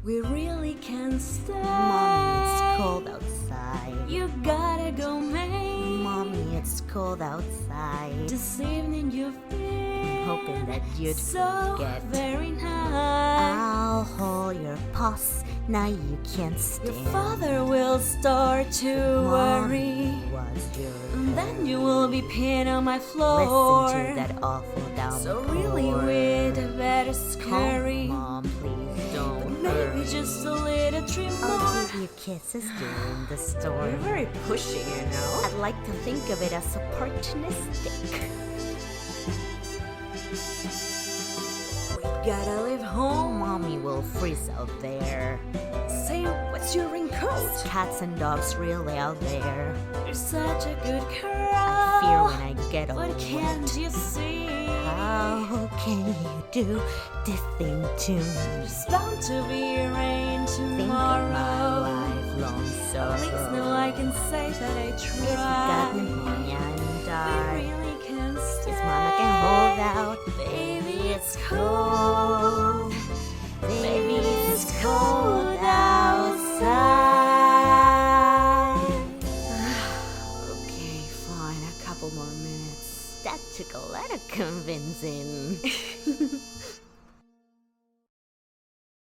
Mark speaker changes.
Speaker 1: We really can't stay.
Speaker 2: Mommy, it's cold outside.
Speaker 1: You gotta go, May.
Speaker 2: Mommy, it's cold outside.
Speaker 1: This evening you've been
Speaker 2: Hoping that you'd
Speaker 1: so
Speaker 2: forget.
Speaker 1: very nice.
Speaker 2: I'll hold your paws, now you can't stand.
Speaker 1: Your father will start to worry.
Speaker 2: Mommy was your
Speaker 1: And then you will be peeing on my floor.
Speaker 2: Listen to that awful downpour.
Speaker 1: So really we'd better scurry.
Speaker 2: Mom, please don't
Speaker 1: But maybe
Speaker 2: hurry.
Speaker 1: just a little dream
Speaker 2: I'll
Speaker 1: more.
Speaker 2: give you kisses during the
Speaker 1: You're
Speaker 2: storm.
Speaker 1: very pushy, you know.
Speaker 2: I'd like to think of it as opportunistic.
Speaker 1: We gotta leave home.
Speaker 2: Mommy will freeze out there.
Speaker 1: Say, what's your raincoat?
Speaker 2: Cats and dogs really out there.
Speaker 1: You're such a good girl.
Speaker 2: I fear when I get all
Speaker 1: What can't
Speaker 2: wet.
Speaker 1: you see?
Speaker 2: How can you do this thing to me?
Speaker 1: There's bound to be rain
Speaker 2: Think of my
Speaker 1: tomorrow.
Speaker 2: lifelong
Speaker 1: At least now
Speaker 2: sorrow.
Speaker 1: I can say that I
Speaker 2: If you got
Speaker 1: tried.
Speaker 2: pneumonia and
Speaker 1: We
Speaker 2: died,
Speaker 1: really can stay.
Speaker 2: his mama can hold out.
Speaker 1: Baby, it's cold.
Speaker 2: Baby, it's cold outside.
Speaker 1: Okay, fine. A couple more minutes.
Speaker 2: That took a lot of convincing.